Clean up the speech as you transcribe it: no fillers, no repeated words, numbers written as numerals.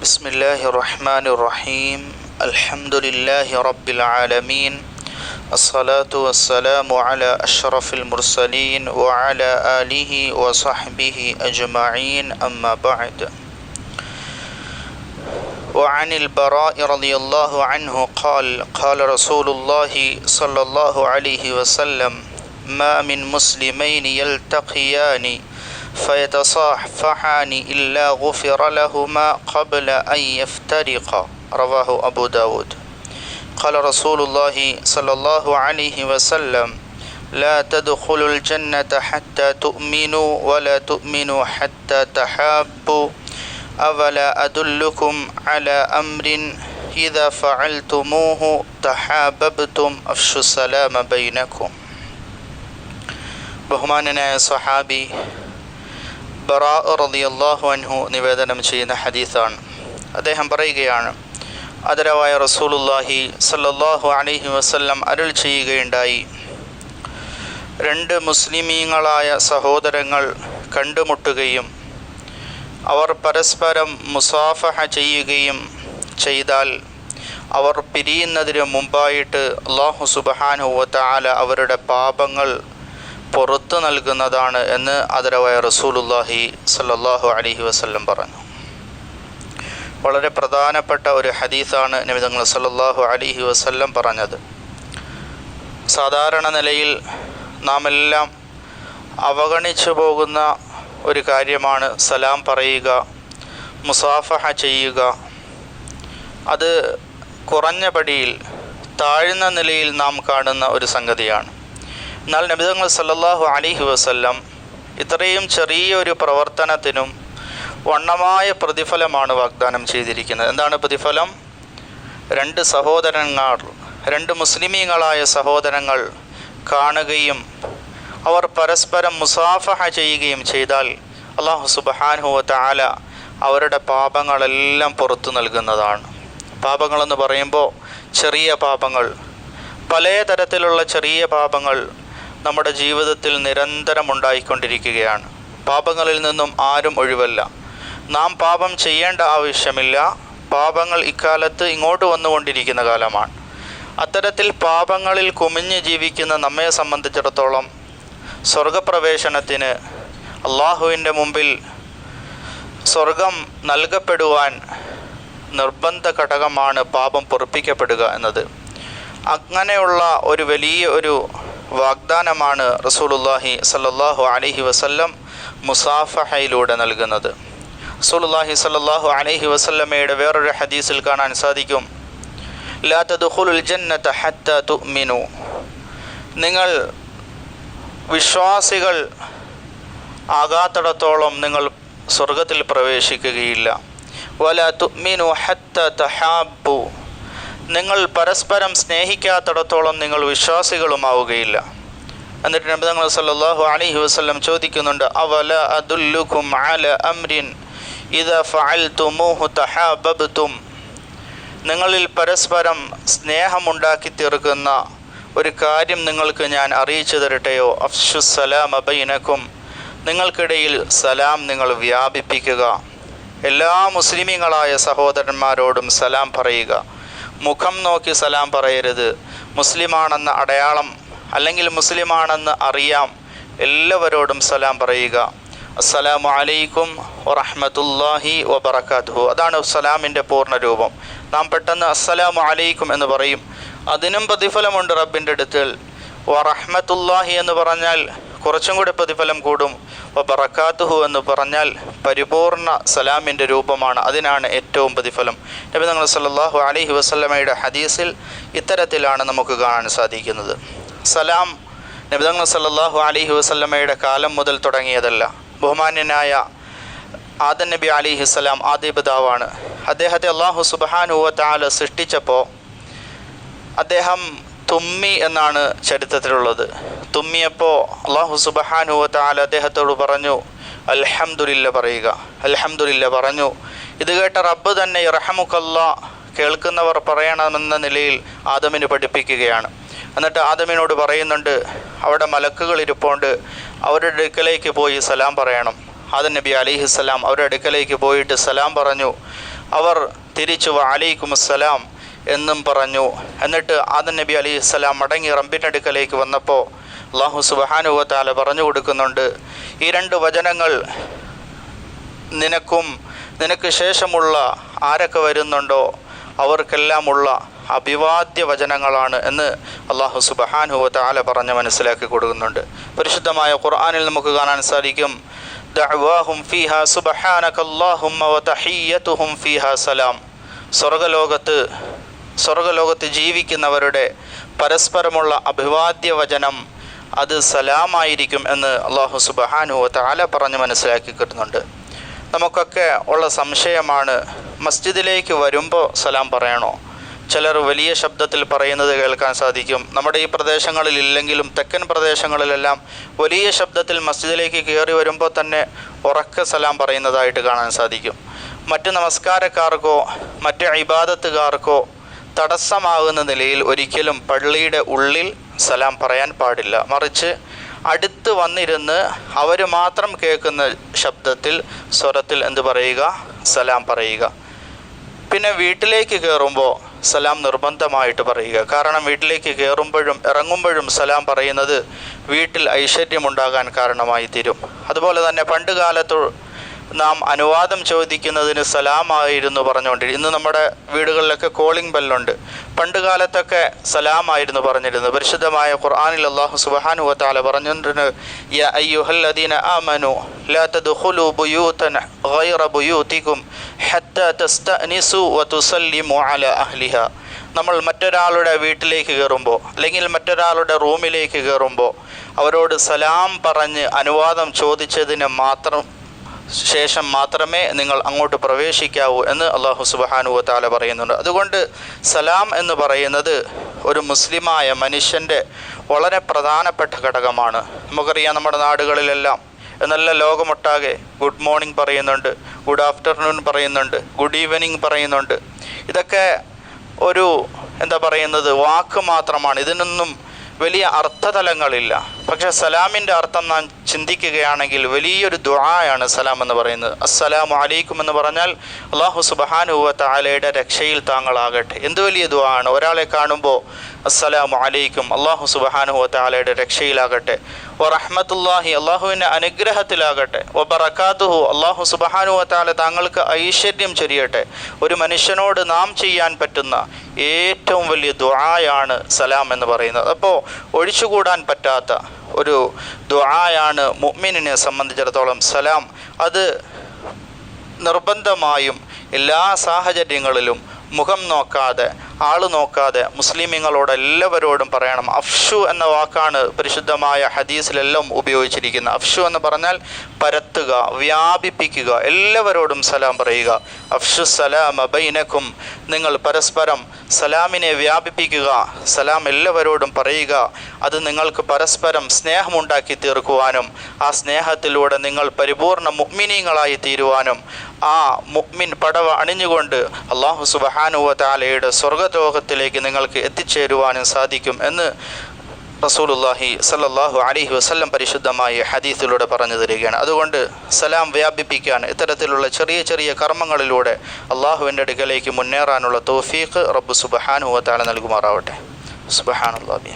بسم الله الرحمن الرحيم الحمد لله رب العالمين الصلاة والسلام على أشرف المرسلين وعلى آله وصحبه أجمعين أما بعد. وعن البراء رضي الله عنه قال قال رسول الله صلى الله عليه وسلم ما من مسلمين يلتقيان فيتصافحان إلا غفر لهما قبل أن يفترقا رواه أبو داود. قال رسول الله صلى الله عليه وسلم لا تدخلوا الجنة حتى تؤمنوا ولا تؤمنوا حتى تحابوا أولا أدلكم على أمر إذا فعلتموه تحاببتم أفشوا السلام بينكم. ബഹുമാനനായ സ്വഹാബി ബറാ റളിയല്ലാഹു അൻഹു നിവേദനം ചെയ്യുന്ന ഹദീസാണ്. അദ്ദേഹം പറയുകയാണ്, ആദരവായ റസൂലുള്ളാഹി സ്വല്ലല്ലാഹു അലൈഹി വസല്ലം അരുൾ ചെയ്യുകയുണ്ടായി, രണ്ട് മുസ്ലിമീങ്ങളായ സഹോദരങ്ങൾ കണ്ടുമുട്ടുകയും അവർ പരസ്പരം മുസാഫഹ ചെയ്യുകയും ചെയ്താൽ അവർ പിരിയുന്നതിന് മുമ്പായിട്ട് അല്ലാഹു സുബ്ഹാനഹു വ തആല അവരുടെ പാപങ്ങൾ പുറത്തു നൽകുന്നതാണ് എന്ന് ആദരവായ റസൂലുള്ളാഹി സ്വല്ലല്ലാഹു അലൈഹി വസല്ലം പറഞ്ഞു. വളരെ പ്രധാനപ്പെട്ട ഒരു ഹദീസാണ് നബി തങ്ങൾ സ്വല്ലല്ലാഹു അലൈഹി വസല്ലം പറഞ്ഞത്. സാധാരണ നിലയിൽ നാം എല്ലാം അവഗണിച്ചു പോകുന്ന ഒരു കാര്യമാണ് സലാം പറയുക, മുസാഫഹ ചെയ്യുക. അത് കുറഞ്ഞ പടിയിൽ താഴ്ന്ന നിലയിൽ നാം കാണുന്ന ഒരു സംഗതിയാണ്. എന്നാൽ നബി തങ്ങൾ സല്ലല്ലാഹു അലൈഹി വസല്ലം ഇത്രയും ചെറിയൊരു പ്രവർത്തനത്തിനും വണ്ണമായ പ്രതിഫലമാണ് വാഗ്ദാനം ചെയ്തിരിക്കുന്നത്. എന്താണ് പ്രതിഫലം? രണ്ട് മുസ്ലിമീങ്ങളായ സഹോദരങ്ങൾ കാണുകയും അവർ പരസ്പരം മുസാഫഹ ചെയ്യുകയും ചെയ്താൽ അല്ലാഹു സുബ്ഹാനഹു വ തആല അവരുടെ പാപങ്ങളെല്ലാം പുറത്തു നൽകുന്നതാണ്. പാപങ്ങളെന്ന് പറയുമ്പോൾ ചെറിയ പാപങ്ങൾ, പലതരത്തിലുള്ള ചെറിയ പാപങ്ങൾ നമ്മുടെ ജീവിതത്തിൽ നിരന്തരം ഉണ്ടായിക്കൊണ്ടിരിക്കുകയാണ്. പാപങ്ങളിൽ നിന്നും ആരും ഒഴിവല്ല. നാം പാപം ചെയ്യേണ്ട ആവശ്യമില്ല. പാപങ്ങൾ ഇക്കാലത്ത് ഇങ്ങോട്ട് വന്നുകൊണ്ടിരിക്കുന്ന കാലമാണ്. അത്തരത്തിൽ പാപങ്ങളിൽ കുമിഞ്ഞ് ജീവിക്കുന്ന നമ്മെ സംബന്ധിച്ചിടത്തോളം സ്വർഗപ്രവേശനത്തിന് അള്ളാഹുവിൻ്റെ മുമ്പിൽ സ്വർഗം നൽകപ്പെടുവാൻ നിർബന്ധ ഘടകമാണ് പാപം പൊറുപ്പിക്കപ്പെടുക എന്നത്. അങ്ങനെയുള്ള ഒരു വലിയ ഒരു വാഗ്ദാനമാണ് റസൂലുള്ളാഹി സ്വല്ലല്ലാഹു അലൈഹി വസല്ലം മുസാഫഹയിലൂടെ നൽകുന്നത്. റസൂലുള്ളാഹി സ്വല്ലല്ലാഹു അലൈഹി വസല്ലമയുടെ വേറൊരു ഹദീസിൽ കാണാൻ സാധിക്കും, ലാ തദ്ഖുലുൽ ജന്നത ഹത്താ തുഅ്മിനു, നിങ്ങൾ വിശ്വാസികൾ ആകാത്തിടത്തോളം നിങ്ങൾ സ്വർഗത്തിൽ പ്രവേശിക്കുകയില്ല. വലാ തുഅ്മിനു ഹത്താ തഹാബ്ബു, നിങ്ങൾ പരസ്പരം സ്നേഹിക്കാത്തിടത്തോളം നിങ്ങൾ വിശ്വാസികളുമാവുകയില്ല. എന്നിട്ട് നബി തങ്ങൾ സല്ലല്ലാഹു അലൈഹി വസല്ലം ചോദിക്കുന്നുണ്ട്, അവല അദുല്ലുകും അല അംരിൻ ഇദാ ഫഅൽതുമൂഹു തഹാബബ്തും, നിങ്ങളിൽ പരസ്പരം സ്നേഹമുണ്ടാക്കി തീർക്കുന്ന ഒരു കാര്യം നിങ്ങൾക്ക് ഞാൻ അറിയിച്ചു തരട്ടെയോ? അഫ്ശുസ്സലാമ ബൈനക്കും, നിങ്ങൾക്കിടയിൽ സലാം നിങ്ങൾ വ്യാപിപ്പിക്കുക. എല്ലാ മുസ്ലിമീങ്ങളായ സഹോദരന്മാരോടും സലാം പറയുക. മുഖം നോക്കി സലാം പറയരുത്. മുസ്ലിമാണെന്ന അടയാളം അല്ലെങ്കിൽ മുസ്ലിമാണെന്ന് അറിയാം എല്ലാവരോടും സലാം പറയുക. അസ്സലാമു അലൈക്കും വറഹ്മത്തുള്ളാഹി വബറകാതുഹു, അതാണ് സലാമിൻ്റെ പൂർണ്ണ രൂപം. നാം പെട്ടെന്ന് അസ്സലാമു അലൈക്കും എന്ന് പറയും, അതിനും പ്രതിഫലമുണ്ട് റബ്ബിൻ്റെ അടുത്ത്. വറഹ്മത്തുള്ളാഹി എന്ന് പറഞ്ഞാൽ കുറച്ചും കൂടി പ്രതിഫലം കൂടും. വബറകാതുഹു എന്ന് പറഞ്ഞാൽ പരിപൂർണ സലാമിൻ്റെ രൂപമാണ്, അതിനാണ് ഏറ്റവും പ്രതിഫലം. നബി തങ്ങൾ സല്ലല്ലാഹു അലൈഹി വസല്ലമയുടെ ഹദീസിൽ ഇത്തരത്തിലാണ് നമുക്ക് കാണാൻ സാധിക്കുന്നത്. സലാം നബി തങ്ങൾ സല്ലല്ലാഹു അലൈഹി വസല്ലമയുടെ കാലം മുതൽ തുടങ്ങിയതല്ല. ബഹുമാന്യനായ ആദം നബി അലൈഹിസ്സലാം ആദിപിതാവാണ്. അദ്ദേഹത്തെ അല്ലാഹു സുബ്ഹാനഹു വ തആല സൃഷ്ടിച്ചപ്പോൾ അദ്ദേഹം തുമ്മി എന്നാണ് ചരിത്രത്തിലുള്ളത്. തുമ്മിയപ്പോൾ അല്ലാഹു സുബ്ഹാനഹു വ തആല അദ്ദേഹത്തോട് പറഞ്ഞു, അൽഹംദുലില്ല പറയുക. അൽഹംദുലില്ല പറഞ്ഞു. ഇത് കേട്ട റബ്ബ് തന്നെ ഇർഹമുക്കല്ലാ, കേൾക്കുന്നവർ പറയണമെന്ന നിലയിൽ ആദമിന് പഠിപ്പിക്കുകയാണ്. എന്നിട്ട് ആദമിനോട് പറയുന്നുണ്ട്, അവിടെ മലക്കുകൾ ഇരിപ്പുണ്ട്, അവരുടെ അടുക്കലേക്ക് പോയി സലാം പറയണം. ആദം നബി അലൈഹിസ്സലാം അവരുടെ അടുക്കലേക്ക് പോയിട്ട് സലാം പറഞ്ഞു. അവർ തിരിച്ചു വഅലൈക്കുമുസ്സലാം എന്നും പറഞ്ഞു. എന്നിട്ട് ആദം നബി അലൈഹിസ്സലാം മടങ്ങി റബ്ബിൻ്റെ അടുക്കലേക്ക് വന്നപ്പോൾ അല്ലാഹു സുബ്ഹാനഹു വ തആല പറഞ്ഞു കൊടുക്കുന്നുണ്ട്, ഈ രണ്ട് വചനങ്ങൾ നിനക്ക് ശേഷമുള്ള ആരൊക്കെ വരുന്നുണ്ടോ അവർക്കെല്ലാമുള്ള അഭിവാദ്യ വചനങ്ങളാണ് എന്ന് അല്ലാഹു സുബ്ഹാനഹു വ തആല പറഞ്ഞ് മനസ്സിലാക്കി കൊടുക്കുന്നുണ്ട്. പരിശുദ്ധമായ ഖുർആനിൽ നമുക്ക് കാണാൻ സാധിക്കും, ദഅവാഹും ഫീഹാ സുബ്ഹാനകല്ലാഹുമ്മ വ തഹിയ്യതുഹും ഫീഹാ സലാം. സ്വർഗലോകത്ത് ജീവിക്കുന്നവരുടെ പരസ്പരമുള്ള അഭിവാദ്യ വചനം അത് സലാമായിരിക്കും എന്ന് അല്ലാഹു സുബ്ഹാനഹു വ തആല പറഞ്ഞ് മനസ്സിലാക്കി കിട്ടുന്നുണ്ട്. നമുക്കൊക്കെ ഉള്ള സംശയമാണ്, മസ്ജിദിലേക്ക് വരുമ്പോൾ സലാം പറയണോ? ചിലർ വലിയ ശബ്ദത്തിൽ പറയുന്നത് കേൾക്കാൻ സാധിക്കും. നമ്മുടെ ഈ പ്രദേശങ്ങളിൽ ഇല്ലെങ്കിലും തെക്കൻ പ്രദേശങ്ങളിലെല്ലാം വലിയ ശബ്ദത്തിൽ മസ്ജിദിലേക്ക് കയറി വരുമ്പോൾ തന്നെ ഉറക്കെ സലാം പറയുന്നതായിട്ട് കാണാൻ സാധിക്കും. മറ്റ് നമസ്കാരക്കാർക്കോ മറ്റ് ഇബാദത്തുകാർക്കോ തടസ്സമാകുന്ന നിലയിൽ ഒരിക്കലും പള്ളിയുടെ ഉള്ളിൽ സലാം പറയാൻ പാടില്ല. മറിച്ച് അടുത്ത് വന്നിരുന്ന് അവർ മാത്രം കേൾക്കുന്ന ശബ്ദത്തിൽ സ്വരത്തിൽ എന്ത് പറയുക? സലാം പറയുക. പിന്നെ വീട്ടിലേക്ക് കയറുമ്പോൾ സലാം നിർബന്ധമായിട്ട് പറയുക. കാരണം വീട്ടിലേക്ക് കയറുമ്പോഴും ഇറങ്ങുമ്പോഴും സലാം പറയുന്നത് വീട്ടിൽ ഐശ്വര്യമുണ്ടാകാൻ കാരണമായി തീരും. അതുപോലെ തന്നെ പണ്ട് കാലത്ത് നാം അനുവാദം ചോദിക്കുന്നതിന് സലാമായിരുന്നു പറഞ്ഞുകൊണ്ടിരിക്കും. ഇന്ന് നമ്മുടെ വീടുകളിലൊക്കെ കോളിംഗ് ബെല്ലുണ്ട്. പണ്ട് കാലത്തൊക്കെ സലാമായിരുന്നു പറഞ്ഞിരുന്നത്. പരിശുദ്ധമായ ഖുർആനിൽ അല്ലാഹു സുബ്ഹാനഹു വ തആല പറഞ്ഞിട്ടുണ്ട്, യാ അയ്യുഹല്ലദീന ആമനു ലാ തദ്ഖുലൂ ബുയൂതൻ ഗൈറ ബുയൂതികും ഹത്താ തസ്തഅനിസു വ തുസല്ലിമു അലാ അഹ്ലിഹാ. നമ്മൾ മറ്റൊരാളുടെ വീട്ടിലേക്ക് കയറുമ്പോൾ അല്ലെങ്കിൽ മറ്റൊരാളുടെ റൂമിലേക്ക് കയറുമ്പോൾ അവരോട് സലാം പറഞ്ഞ് അനുവാദം ചോദിച്ചതിന് ശേഷം മാത്രമേ നിങ്ങൾ അങ്ങോട്ട് പ്രവേശിക്കാവൂ എന്ന് അല്ലാഹു സുബ്ഹാനഹു വ തആല പറയുന്നുണ്ട്. അതുകൊണ്ട് സലാം എന്ന് പറയുന്നത് ഒരു മുസ്ലിമായ മനുഷ്യൻ്റെ വളരെ പ്രധാനപ്പെട്ട ഘടകമാണ്. നമുക്കറിയാം, നമ്മുടെ നാടുകളിലെല്ലാം എന്നല്ല ലോകമൊട്ടാകെ ഗുഡ് മോർണിംഗ് പറയുന്നുണ്ട്, ഗുഡ് ആഫ്റ്റർനൂൺ പറയുന്നുണ്ട്, ഗുഡ് ഈവനിങ് പറയുന്നുണ്ട്. ഇതൊക്കെ ഒരു വാക്ക് മാത്രമാണ്. ഇതിനൊന്നും വലിയ അർത്ഥതലങ്ങളില്ല. പക്ഷെ സലാമിൻ്റെ അർത്ഥം നാം ചിന്തിക്കുകയാണെങ്കിൽ വലിയൊരു ദുആയാണ് സലാം എന്ന് പറയുന്നത്. അസ്സലാമു അലൈക്കും എന്ന് പറഞ്ഞാൽ അല്ലാഹു സുബ്ഹാനഹു വ തആലയുടെ രക്ഷയിൽ താങ്കളാകട്ടെ. എന്ത് വലിയ ദുആണ്! ഒരാളെ കാണുമ്പോൾ അസ്സലാമു അലൈക്കും, അല്ലാഹു സുബ്ഹാനഹു വ തആലയുടെ രക്ഷയിലാകട്ടെ. വ റഹ്മത്തുള്ളാഹി, അല്ലാഹുവിൻ്റെ അനുഗ്രഹത്തിലാകട്ടെ. വ ബറകാതുഹു, അല്ലാഹു സുബ്ഹാനഹു വ തആല താങ്കൾക്ക് ഐശ്വര്യം ചൊരിയട്ടെ. ഒരു മനുഷ്യനോട് നാം ചെയ്യാൻ പറ്റുന്ന ഏറ്റവും വലിയ ദുആയാണ് സലാം എന്ന് പറയുന്നത്. അപ്പോൾ ഒഴിച്ചുകൂടാൻ പറ്റാത്ത ഒരു ദുആയാണ് മുഅ്മിനിനെ സംബന്ധിച്ചിടത്തോളം സലാം. അത് നിർബന്ധമായും എല്ലാ സാഹചര്യങ്ങളിലും മുഖം നോക്കാതെ ആള് നോക്കാതെ മുസ്ലിമീങ്ങളോട് എല്ലാവരോടും പറയണം. അഫ്ഷു എന്ന വാക്കാണ് പരിശുദ്ധമായ ഹദീസിലെല്ലാം ഉപയോഗിച്ചിരിക്കുന്നത്. അഫ്ഷു എന്ന് പറഞ്ഞാൽ പരത്തുക, വ്യാപിപ്പിക്കുക, എല്ലാവരോടും സലാം പറയുക. അഫ്ഷു സലാമ ബൈനക്കും, നിങ്ങൾ പരസ്പരം സലാമിനെ വ്യാപിപ്പിക്കുക, സലാം എല്ലാവരോടും പറയുക. അത് നിങ്ങൾക്ക് പരസ്പരം സ്നേഹമുണ്ടാക്കി തീർക്കുവാനും ആ സ്നേഹത്തിലൂടെ നിങ്ങൾ പരിപൂർണ മുഅ്മിനീങ്ങളായി തീരുവാനും ആ മുഅ്മിൻ പടവ അണിഞ്ഞുകൊണ്ട് അല്ലാഹു സുബ്ഹാനഹു വ തആലയുടെ സ്വർഗ്ഗലോകത്തിലേക്ക് നിങ്ങൾക്ക് എത്തിച്ചേരുവാനും സാധിക്കും എന്ന് റസൂലുള്ളാഹി സ്വല്ലല്ലാഹു അലൈഹി വസല്ലം പരിശുദ്ധമായ ഹദീസിലൂടെ പറഞ്ഞു തരികയാണ്. അതുകൊണ്ട് സലാം വ്യാപിപ്പിക്കാൻ ഇത്തരത്തിലുള്ള ചെറിയ ചെറിയ കർമ്മങ്ങളിലൂടെ അള്ളാഹുവിൻ്റെ അടുക്കലേക്ക് മുന്നേറാനുള്ള തൗഫീഖ് റബ്ബ് സുബ്ഹാനഹു വ തആല നൽകുമാറാവട്ടെ. സുബ്ഹാനല്ലാഹി.